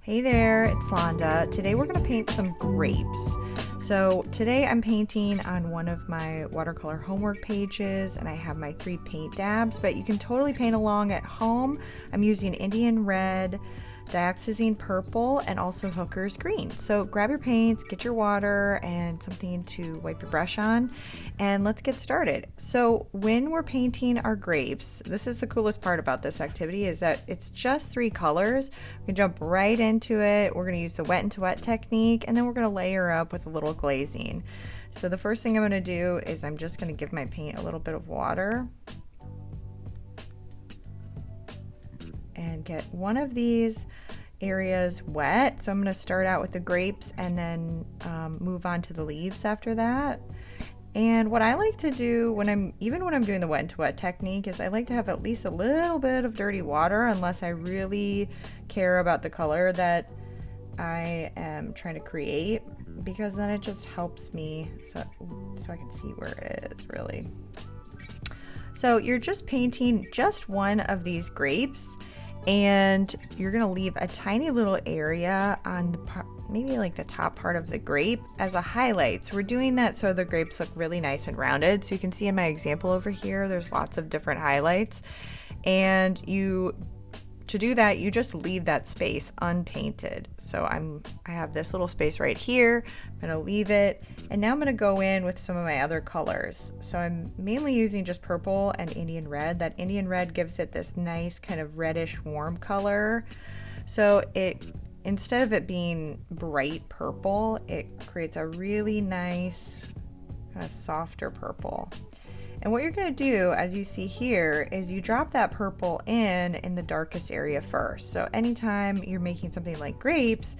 Hey there, it's Landa. Today we're going to paint some grapes. So today I'm painting on one of my watercolor homework pages and I have my 3 paint dabs, but you can totally paint along at home. I'm using Indian red, Dioxazine purple, and also Hooker's green. So grab your paints, get your water and something to wipe your brush on, and let's get started. So when we're painting our grapes, this is the coolest part about this activity, is that it's just 3 colors. We can jump right into it. We're going to use the wet into wet technique, and then we're going to layer up with a little glazing. So the first thing I'm going to do is I'm just going to give my paint a little bit of water and get one of these areas wet. So I'm going to start out with the grapes and then move on to the leaves after that. And what I like to do when I'm doing the wet into wet technique is I like to have at least a little bit of dirty water, unless I really care about the color that I am trying to create, because then it just helps me so I can see where it is really. So you're just painting just one of these grapes, and you're going to leave a tiny little area on maybe like the top part of the grape as a highlight. So we're doing that so the grapes look really nice and rounded. So you can see in my example over here, there's lots of different highlights, and to do that, you just leave that space unpainted. So I have this little space right here. I'm going to leave it, and now I'm going to go in with some of my other colors. So I'm mainly using just purple and Indian red. That Indian red gives it this nice kind of reddish warm color. So instead of it being bright purple, it creates a really nice kind of softer purple. And what you're going to do, as you see here, is you drop that purple in the darkest area first. So anytime you're making something like grapes,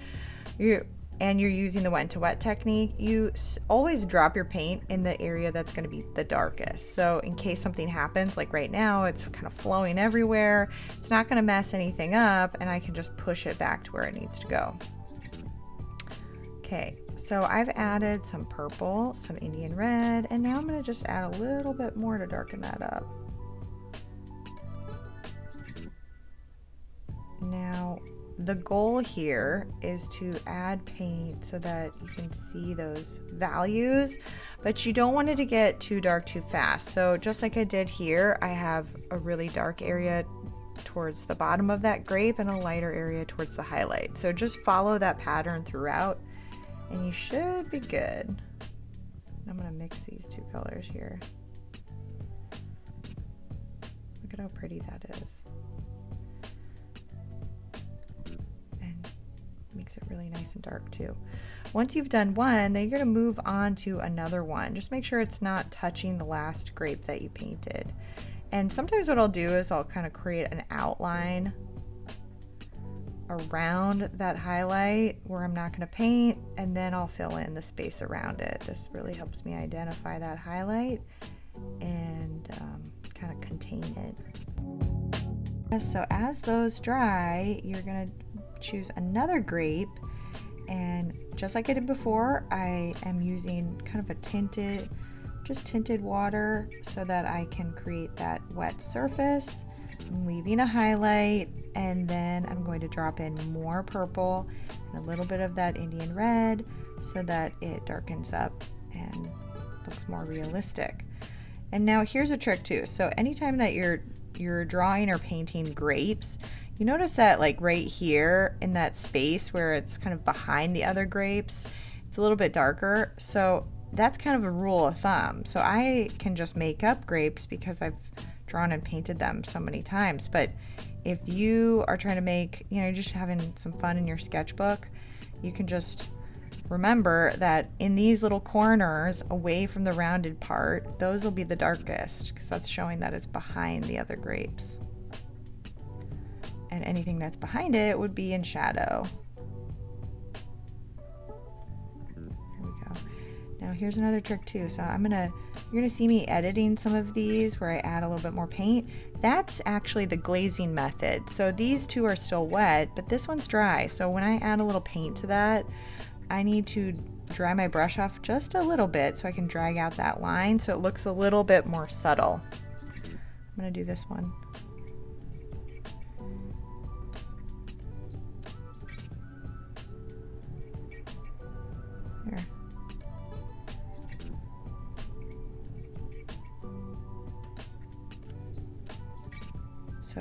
and you're using the wet to wet technique, you always drop your paint in the area that's going to be the darkest. So in case something happens, like right now, it's kind of flowing everywhere, it's not going to mess anything up, and I can just push it back to where it needs to go. Okay, so I've added some purple, some Indian red, and now I'm going to just add a little bit more to darken that up. Now, the goal here is to add paint so that you can see those values, but you don't want it to get too dark too fast. So just like I did here, I have a really dark area towards the bottom of that grape and a lighter area towards the highlight. So just follow that pattern throughout, and you should be good. I'm going to mix these 2 colors here. Look at how pretty that is. And makes it really nice and dark too. Once you've done one, then you're going to move on to another one. Just make sure it's not touching the last grape that you painted. And sometimes what I'll do is I'll kind of create an outline around that highlight where I'm not going to paint, and then I'll fill in the space around it. This really helps me identify that highlight and kind of contain it. So as those dry, you're going to choose another grape, and just like I did before, I am using kind of a tinted water so that I can create that wet surface. I'm leaving a highlight, and then I'm going to drop in more purple and a little bit of that Indian red so that it darkens up and looks more realistic. And now here's a trick too. So anytime that you're drawing or painting grapes, you notice that like right here in that space where it's kind of behind the other grapes, it's a little bit darker. So that's kind of a rule of thumb. So I can just make up grapes because I've drawn and painted them so many times. But if you are trying to make, you're just having some fun in your sketchbook, you can just remember that in these little corners away from the rounded part, those will be the darkest, because that's showing that it's behind the other grapes. And anything that's behind it would be in shadow. Now here's another trick too. So you're gonna see me editing some of these where I add a little bit more paint. That's actually the glazing method. So these 2 are still wet, but this one's dry. So when I add a little paint to that, I need to dry my brush off just a little bit so I can drag out that line so it looks a little bit more subtle. I'm gonna do this one.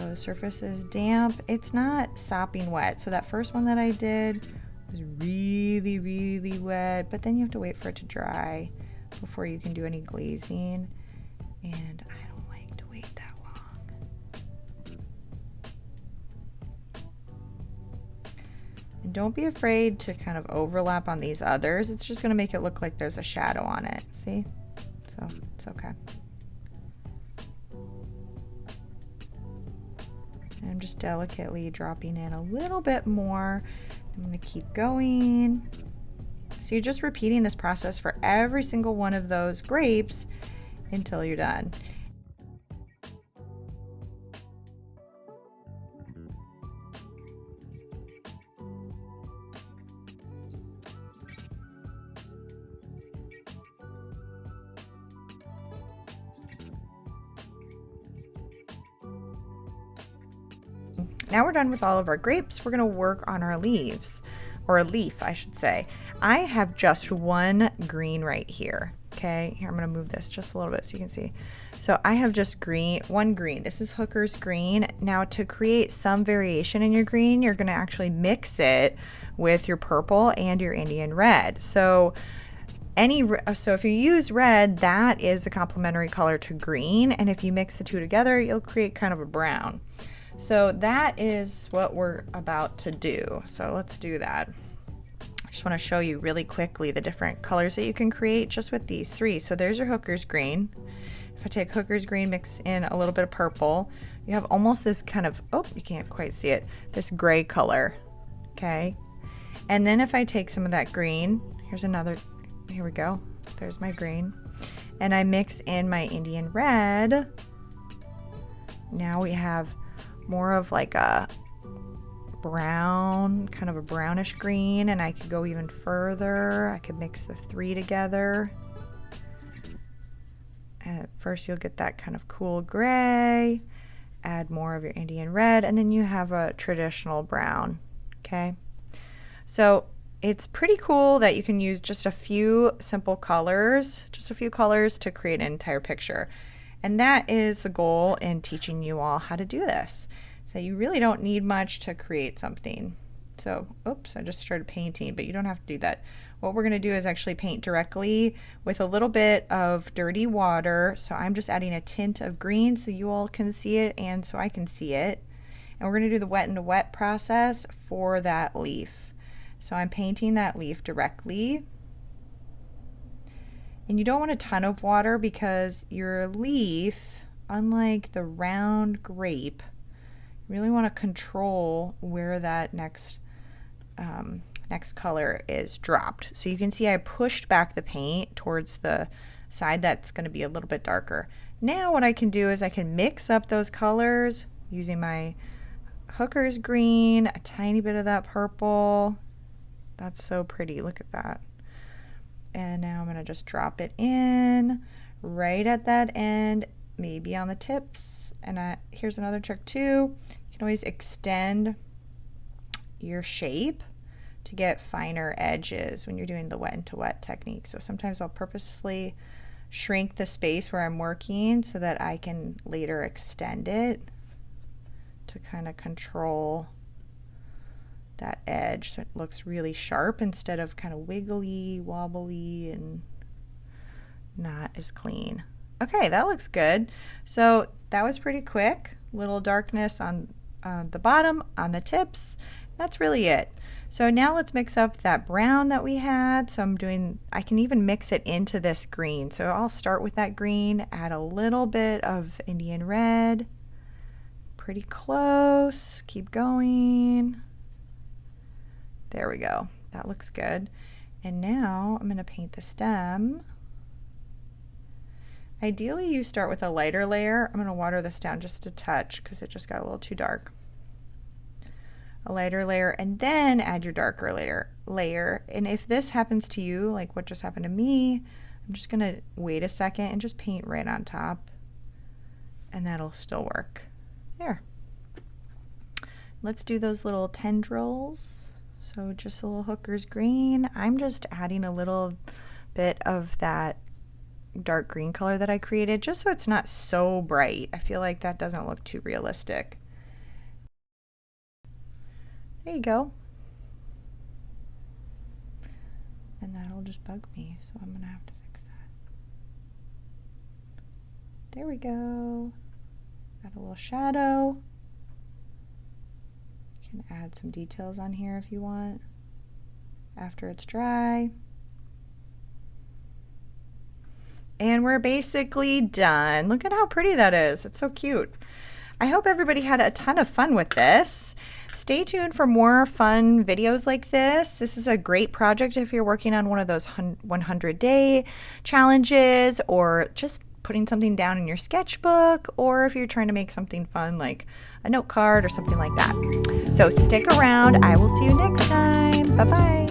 the surface is damp. It's not sopping wet. So that first one that I did was really, really wet, but then you have to wait for it to dry before you can do any glazing. And I don't like to wait that long. And don't be afraid to kind of overlap on these others. It's just going to make it look like there's a shadow on it. See? So it's okay. And I'm just delicately dropping in a little bit more. I'm going to keep going. So you're just repeating this process for every single one of those grapes until you're done. Now we're done with all of our grapes. We're going to work on our leaves, or a leaf, I should say. I have just one green right here. Okay, here I'm going to move this just a little bit so you can see. So I have just one green. This is Hooker's green. Now to create some variation in your green, you're going to actually mix it with your purple and your Indian red. So if you use red, that is the complementary color to green, and if you mix the two together, you'll create kind of a brown. So that is what we're about to do. So let's do that. I just want to show you really quickly the different colors that you can create just with these three. So there's your Hooker's green. If I take Hooker's green, mix in a little bit of purple, you have almost this kind of, oh, you can't quite see it, this gray color, okay? And then if I take some of that green, here we go, there's my green, and I mix in my Indian red, now we have more of like a brown, kind of a brownish green, and I could go even further. I could mix the three together. At first you'll get that kind of cool gray, add more of your Indian red, and then you have a traditional brown, okay? So it's pretty cool that you can use just a few simple colors, to create an entire picture. And that is the goal in teaching you all how to do this. So you really don't need much to create something. So, oops, I just started painting, but you don't have to do that. What we're going to do is actually paint directly with a little bit of dirty water. So I'm just adding a tint of green so you all can see it and so I can see it. And we're going to do the wet into wet process for that leaf. So I'm painting that leaf directly. And you don't want a ton of water because your leaf, unlike the round grape, you really want to control where that next color is dropped. So you can see I pushed back the paint towards the side that's going to be a little bit darker. Now what I can do is I can mix up those colors using my Hooker's green, a tiny bit of that purple. That's so pretty, look at that. And now I'm going to just drop it in right at that end, maybe on the tips. And here's another trick too. You can always extend your shape to get finer edges when you're doing the wet into wet technique. So sometimes I'll purposefully shrink the space where I'm working so that I can later extend it to kind of control that edge so it looks really sharp instead of kind of wiggly, wobbly, and not as clean. Okay, that looks good. So that was pretty quick. Little darkness on the bottom, on the tips. That's really it. So now let's mix up that brown that we had. So I can even mix it into this green. So I'll start with that green, add a little bit of Indian red. Pretty close, keep going. There we go, that looks good. And now I'm gonna paint the stem. Ideally you start with a lighter layer. I'm gonna water this down just a touch because it just got a little too dark. A lighter layer and then add your darker layer. And if this happens to you, like what just happened to me, I'm just gonna wait a second and just paint right on top and that'll still work. There. Let's do those little tendrils. So just a little Hooker's green. I'm just adding a little bit of that dark green color that I created just so it's not so bright. I feel like that doesn't look too realistic. There you go. And that'll just bug me, so I'm gonna have to fix that. There we go. Got a little shadow. You can add some details on here if you want after it's dry. And we're basically done. Look at how pretty that is. It's so cute. I hope everybody had a ton of fun with this. Stay tuned for more fun videos like this. This is a great project if you're working on one of those 100-day challenges, or just putting something down in your sketchbook, or if you're trying to make something fun like a note card or something like that. So stick around. I will see you next time. Bye-bye.